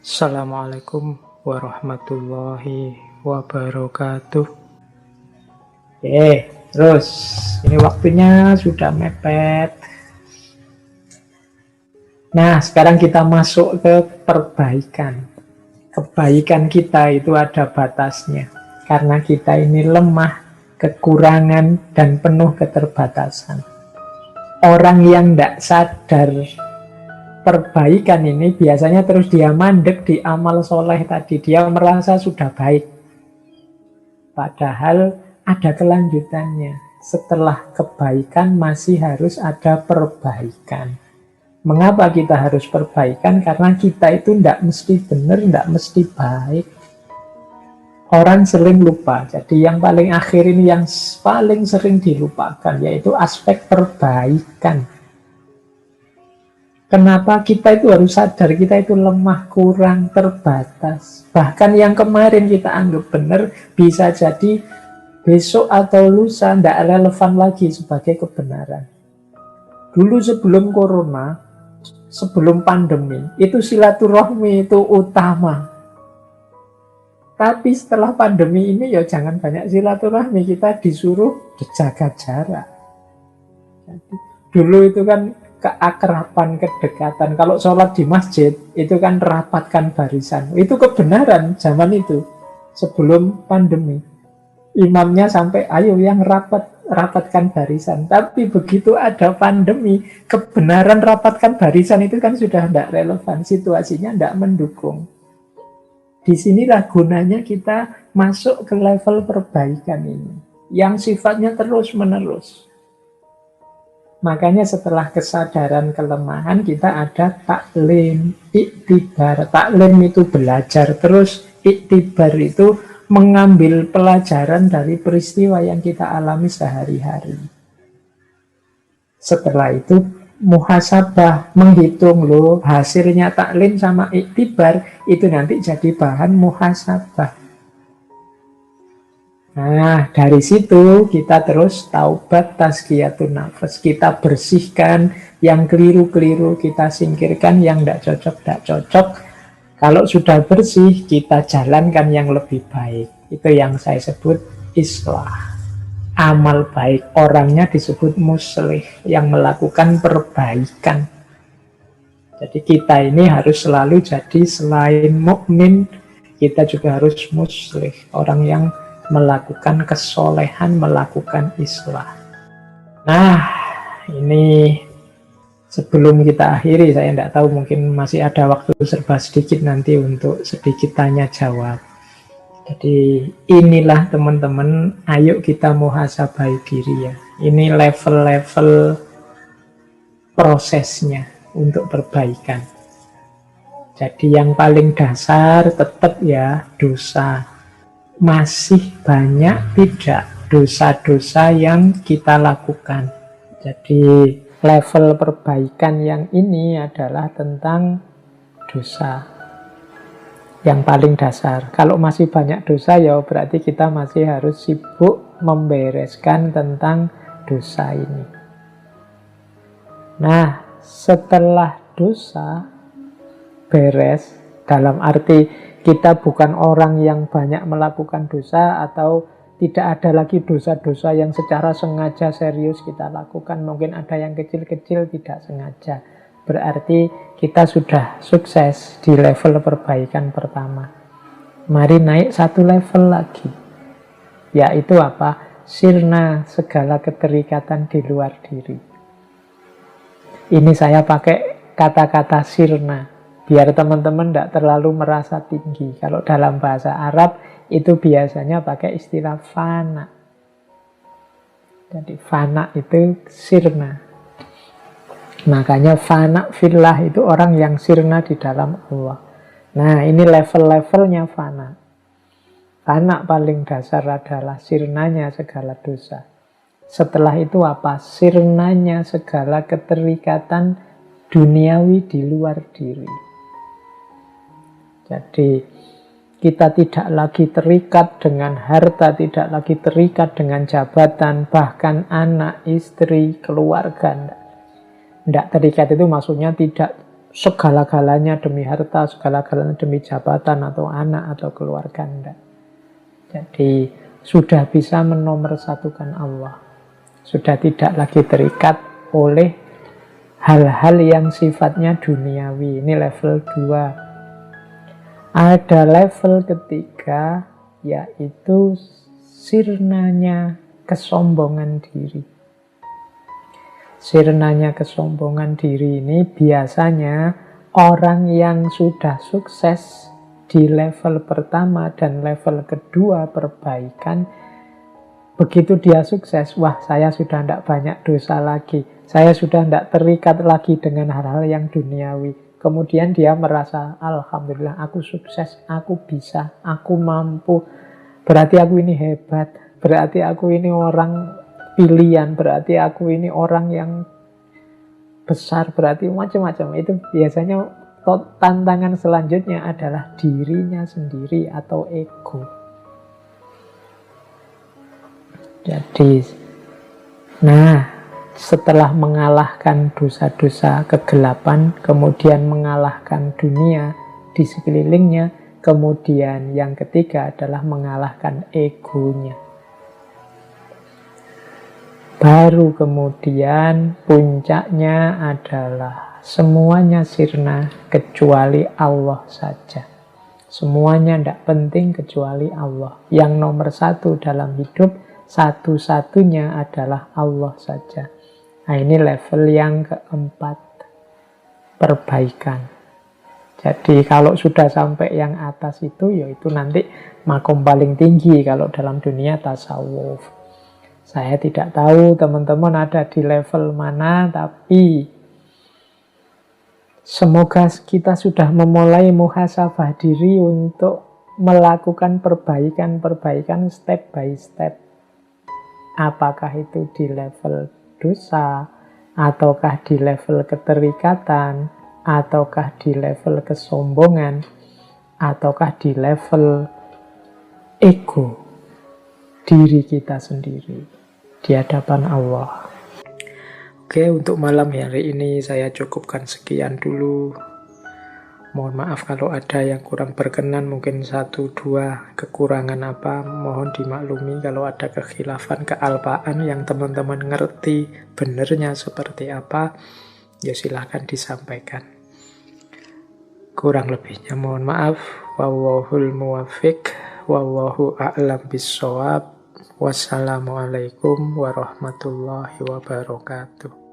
Assalamualaikum warahmatullahi wabarakatuh. Terus ini waktunya sudah mepet. Nah, sekarang kita masuk ke perbaikan. Kebaikan kita itu ada batasnya. Karena kita ini lemah, kekurangan, dan penuh keterbatasan. Orang yang tidak sadar perbaikan ini biasanya terus dia mandek di amal soleh tadi. Dia merasa sudah baik. Padahal ada kelanjutannya. Setelah kebaikan masih harus ada perbaikan. Mengapa kita harus perbaikan? Karena kita itu tidak mesti benar, tidak mesti baik. Orang sering lupa. Jadi yang paling akhir ini yang paling sering dilupakan, yaitu aspek perbaikan. Kenapa kita itu harus sadar kita itu lemah, kurang, terbatas. Bahkan yang kemarin kita anggap benar, bisa jadi besok atau lusa tidak relevan lagi sebagai kebenaran. Dulu sebelum corona, sebelum pandemi, itu silaturahmi itu utama. Tapi setelah pandemi ini ya jangan banyak silaturahmi, kita disuruh jaga jarak. Jadi, dulu itu kan keakraban, kedekatan. Kalau sholat di masjid, itu kan rapatkan barisan. Itu kebenaran zaman itu, sebelum pandemi. Imamnya sampai, ayo yang rapatkan barisan. Tapi begitu ada pandemi, kebenaran rapatkan barisan itu kan sudah tidak relevan. Situasinya tidak mendukung. Disinilah gunanya kita masuk ke level perbaikan ini, yang sifatnya terus-menerus. Makanya setelah kesadaran kelemahan kita ada taklim, iktibar. Taklim itu belajar terus, iktibar itu mengambil pelajaran dari peristiwa yang kita alami sehari-hari. Setelah itu muhasabah, menghitung loh hasilnya taklim sama iktibar, itu nanti jadi bahan muhasabah. Nah, dari situ kita terus taubat, tazkiyatun nafas. Kita bersihkan yang keliru-keliru, kita singkirkan yang tidak cocok. Kalau sudah bersih, kita jalankan yang lebih baik. Itu yang saya sebut islah. Amal baik, orangnya disebut muslih, yang melakukan perbaikan. Jadi kita ini harus selalu jadi selain mukmin, kita juga harus muslih, orang yang melakukan kesolehan, melakukan islah. Nah, ini sebelum kita akhiri, saya tidak tahu, mungkin masih ada waktu serba sedikit nanti untuk sedikit tanya jawab. Jadi inilah teman-teman, ayo kita muhasabai diri ya. Ini level-level prosesnya untuk perbaikan. Jadi yang paling dasar tetap ya dosa. Masih banyak tidak dosa-dosa yang kita lakukan. Jadi level perbaikan yang ini adalah tentang dosa. Yang paling dasar. Kalau masih banyak dosa ya berarti kita masih harus sibuk membereskan tentang dosa ini. Nah, setelah dosa beres, dalam arti kita bukan orang yang banyak melakukan dosa atau tidak ada lagi dosa-dosa yang secara sengaja serius kita lakukan. Mungkin ada yang kecil-kecil tidak sengaja. Berarti kita sudah sukses di level perbaikan pertama. Mari naik satu level lagi. Yaitu apa? Sirna segala keterikatan di luar diri. Ini saya pakai kata-kata sirna. Biar teman-teman tidak terlalu merasa tinggi. Kalau dalam bahasa Arab itu biasanya pakai istilah fana. Jadi fana itu sirna. Makanya fana fillah itu orang yang sirna di dalam Allah. Nah, ini level-levelnya fana. Fana paling dasar adalah sirnanya segala dosa. Setelah itu apa? Sirnanya segala keterikatan duniawi di luar diri. Jadi kita tidak lagi terikat dengan harta, tidak lagi terikat dengan jabatan, bahkan anak, istri, keluarga. Tidak terikat itu maksudnya tidak segala-galanya demi harta, segala-galanya demi jabatan atau anak atau keluarga, enggak. Jadi sudah bisa menomorsatukan Allah. Sudah tidak lagi terikat oleh hal-hal yang sifatnya duniawi. Ini level 2. Ada level ketiga, yaitu sirnanya kesombongan diri. Sirnanya kesombongan diri ini biasanya orang yang sudah sukses di level pertama dan level kedua perbaikan, begitu dia sukses, wah saya sudah tidak banyak dosa lagi, saya sudah tidak terikat lagi dengan hal-hal yang duniawi. Kemudian dia merasa, alhamdulillah aku sukses, aku bisa, aku mampu, berarti aku ini hebat, berarti aku ini orang pilihan, berarti aku ini orang yang besar, berarti macam-macam. Itu biasanya tantangan selanjutnya adalah dirinya sendiri atau ego. Jadi, nah, setelah mengalahkan dosa-dosa kegelapan, kemudian mengalahkan dunia di sekelilingnya, kemudian yang ketiga adalah mengalahkan egonya. Baru kemudian puncaknya adalah semuanya sirna kecuali Allah saja. Semuanya tidak penting kecuali Allah. Yang nomor satu dalam hidup, satu-satunya adalah Allah saja. Nah, ini level yang keempat, perbaikan. Jadi kalau sudah sampai yang atas itu, yaitu nanti makom paling tinggi kalau dalam dunia tasawuf. Saya tidak tahu teman-teman ada di level mana, tapi semoga kita sudah memulai muhasabah diri untuk melakukan perbaikan-perbaikan step by step. Apakah itu di level dosa, ataukah di level keterikatan, ataukah di level kesombongan, ataukah di level ego diri kita sendiri di hadapan Allah. Oke, untuk malam hari ini saya cukupkan sekian dulu. Mohon maaf kalau ada yang kurang berkenan, mungkin 1-2 kekurangan apa, mohon dimaklumi. Kalau ada kekhilafan, kealpaan yang teman-teman ngerti benernya seperti apa, ya silahkan disampaikan. Kurang lebihnya mohon maaf. Wallahul muwaffiq, wallahu a'lam bissawab. Wassalamualaikum warahmatullahi wabarakatuh.